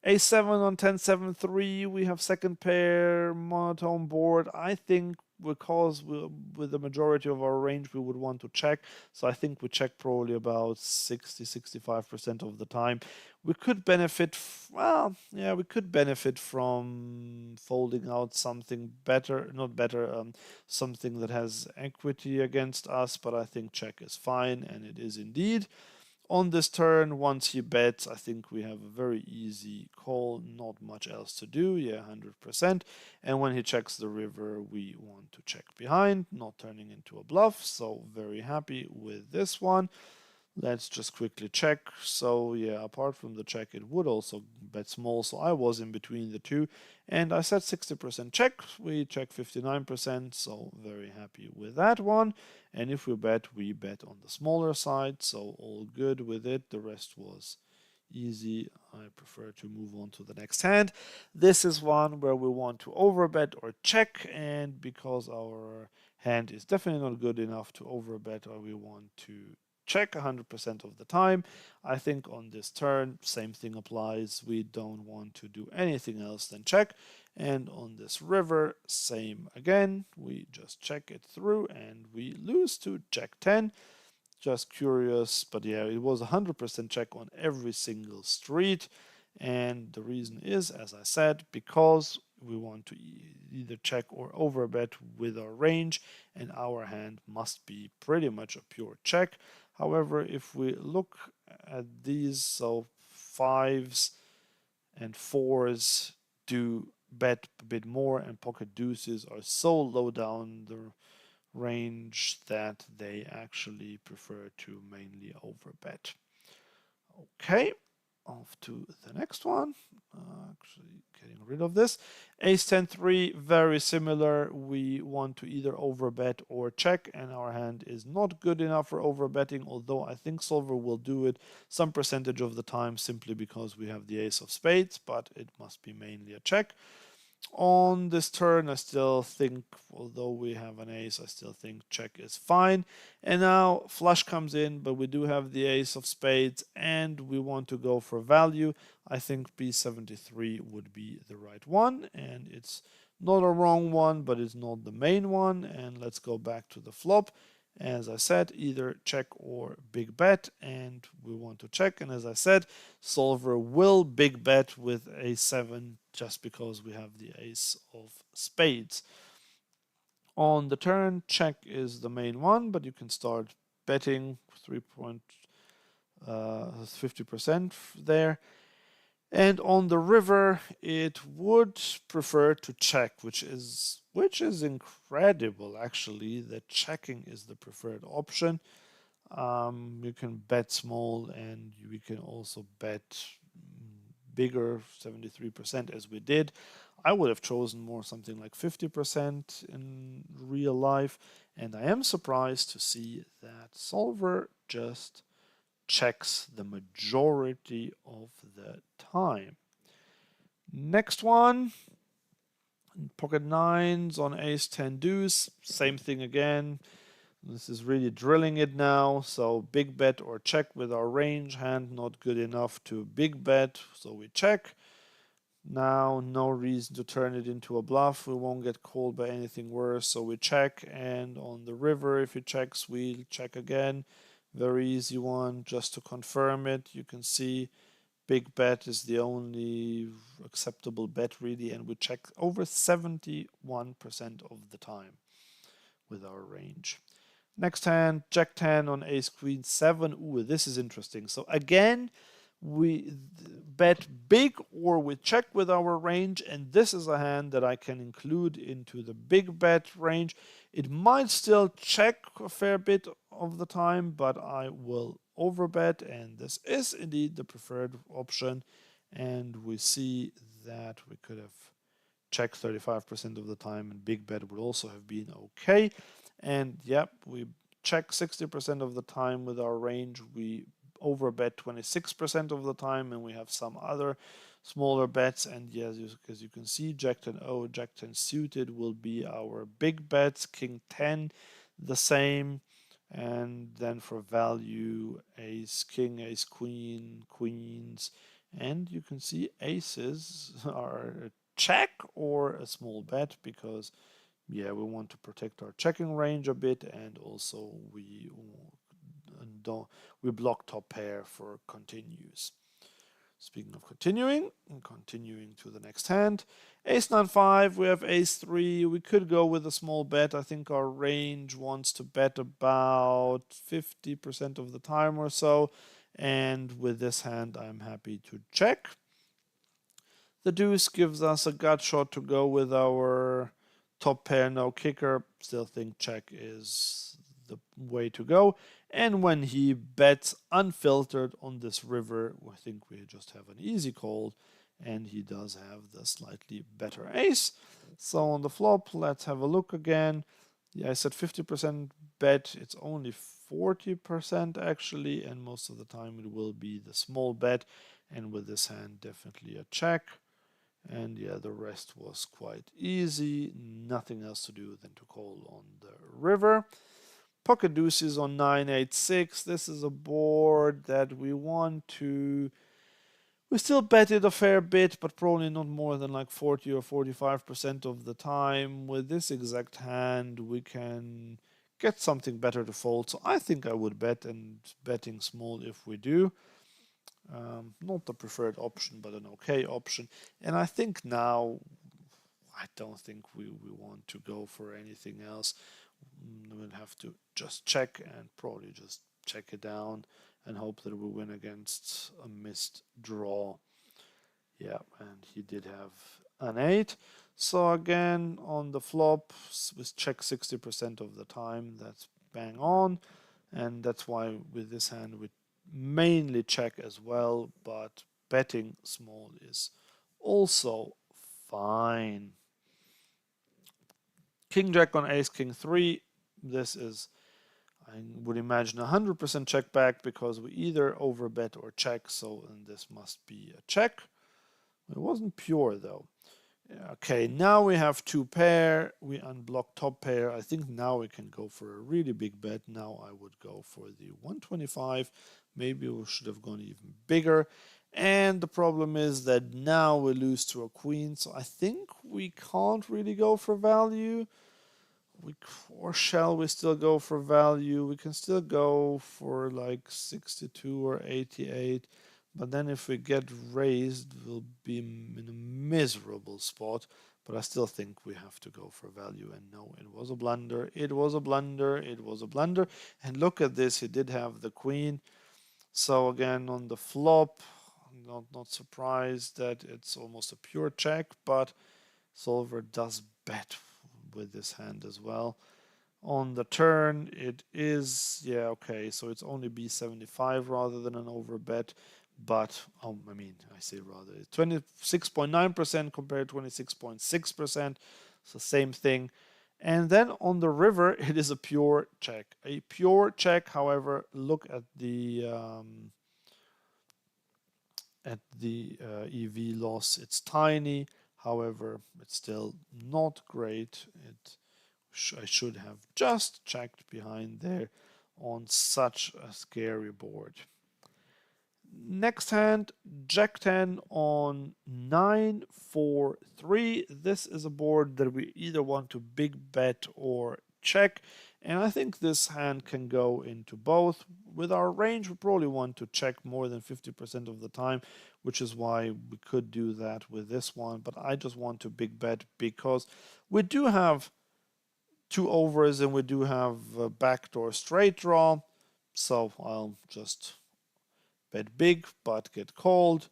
A7 on 10-7-3, we have second pair, monotone board. I think because with the majority of our range we would want to check, so I think we check probably about 60-65% of the time. We could benefit, we could benefit from folding out something better, not better, something that has equity against us, but I think check is fine, and it is indeed. On this turn, once he bets, I think we have a very easy call, not much else to do, 100%. And when he checks the river, we want to check behind, not turning into a bluff, so very happy with this one. Let's just quickly check. So yeah, apart from the check, it would also bet small, so I was in between the two. And I said 60% check, we check 59%, so very happy with that one. And if we bet on the smaller side, so all good with it. The rest was easy. I prefer to move on to the next hand. This is one where we want to overbet or check, and because our hand is definitely not good enough to overbet, or we want to check 100% of the time. I think on this turn, same thing applies. We don't want to do anything else than check. And on this river, same again. We just check it through and we lose to Jack 10. Just curious, but yeah, it was 100% check on every single street. And the reason is, as I said, because we want to either check or overbet with our range, and our hand must be pretty much a pure check. However, if we look at these, so 5s and 4s do bet a bit more, and pocket deuces are so low down the range that they actually prefer to mainly overbet. Okay, off to the next one. Actually, getting rid of this. Ace 10 3, very similar. We want to either overbet or check, and our hand is not good enough for overbetting, although I think solver will do it some percentage of the time simply because we have the ace of spades, but it must be mainly a check. On this turn, I still think, although we have an ace, I still think check is fine. And now flush comes in, but we do have the ace of spades and we want to go for value. I think b73 would be the right one, and it's not a wrong one, but it's not the main one. And let's go back to the flop. As I said, either check or big bet, and we want to check. And as I said, solver will big bet with a7 just because we have the ace of spades. On the turn, check is the main one, but you can start betting 50% there. And on the river, it would prefer to check, which is incredible actually, that checking is the preferred option. You can bet small, and we can also bet bigger, 73% as we did. I would have chosen more something like 50% in real life, and I am surprised to see that solver just checks the majority of the time. Next one, pocket nines on ace 10 deuce, same thing again. This is really drilling it now, so big bet or check with our range hand, not good enough to big bet, so we check. Now no reason to turn it into a bluff, we won't get called by anything worse, so we check. And on the river, if he checks, we check again. Very easy one, just to confirm it. You can see big bet is the only acceptable bet really, and we check over 71% of the time with our range. Next hand, jack 10 on ace queen 7. Ooh, this is interesting. So again, we bet big or we check with our range, and this is a hand that I can include into the big bet range. It might still check a fair bit of the time, but I will overbet, and this is indeed the preferred option. And we see that we could have checked 35% of the time, and big bet would also have been okay. And yep, we check 60% of the time with our range. We overbet 26% of the time, and we have some other smaller bets. And yes, as you can see, jack 10 O, jack 10 suited will be our big bets. King 10, the same. And then for value, ace king, ace queen, queens. And you can see aces are a check or a small bet because yeah, we want to protect our checking range a bit, and also we block top pair for continues. Speaking of continuing, continuing to the next hand, ace 9 5, we have ace 3. We could go with a small bet. I think our range wants to bet about 50% of the time or so, and with this hand I'm happy to check. The deuce gives us a gut shot to go with our top pair, no kicker. Still think check is the way to go. And when he bets unfiltered on this river, I think we just have an easy call, and he does have the slightly better ace. So on the flop, let's have a look again. Yeah, I said 50% bet. It's only 40% actually, and most of the time it will be the small bet. And with this hand, definitely a check. And yeah, the rest was quite easy. Nothing else to do than to call on the river. Pocket deuces on 9-8-6. This is a board that we want to... We still bet it a fair bit, but probably not more than like 40 or 45% of the time. With this exact hand, we can get something better to fold. So I think I would bet, and betting small if we do. Not the preferred option, but an okay option. And I think now, I don't think we want to go for anything else. We'll have to just check and probably just check it down and hope that we win against a missed draw. Yeah, and he did have an 8. So again, on the flop, we check 60% of the time. That's bang on. And that's why with this hand we mainly check as well, but betting small is also fine. King Jack on Ace King 3. This is, I would imagine, 100% check back because we either overbet or check, so and this must be a check. It wasn't pure though. Okay, now we have two pair. We unblock top pair. I think now we can go for a really big bet. Now I would go for the 125. Maybe we should have gone even bigger. And the problem is that now we lose to a queen. So I think we can't really go for value. Or shall we still go for value? We can still go for like 62 or 88. But then if we get raised, we'll be in a miserable spot. But I still think we have to go for value. And no, it was a blunder. It was a blunder. It was a blunder. And look at this. He did have the queen. So again, on the flop, not surprised that it's almost a pure check. But Solver does bet with this hand as well. On the turn, it is, yeah, okay, so it's only B75 rather than an overbet. But, I mean, I say rather, 26.9% compared to 26.6%. So same thing. And then on the river, it is a pure check. A pure check, however, look at the EV loss. It's tiny. However, it's still not great. I should have just checked behind there on such a scary board. Next hand, Jack 10 on 9-4-3. This is a board that we either want to big bet or check. And I think this hand can go into both. With our range, we probably want to check more than 50% of the time, which is why we could do that with this one. But I just want to big bet because we do have two overs and we do have a backdoor straight draw. So I'll just bet big but get called.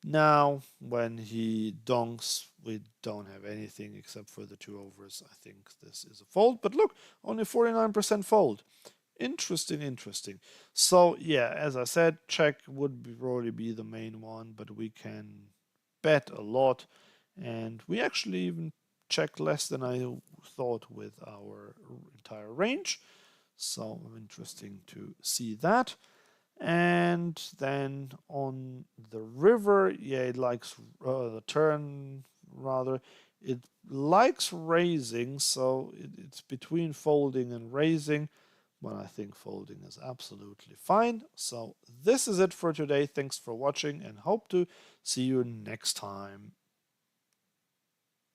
Now, when he donks, we don't have anything except for the two overs. I think this is a fold. But look, only 49% fold. Interesting, interesting. So, yeah, as I said, check would probably be the main one, but we can bet a lot. And we actually even check less than I thought with our entire range. So, interesting to see that. And then on the river, yeah, it likes the turn rather. It likes raising, so it's between folding and raising. But I think folding is absolutely fine. So this is it for today. Thanks for watching and hope to see you next time.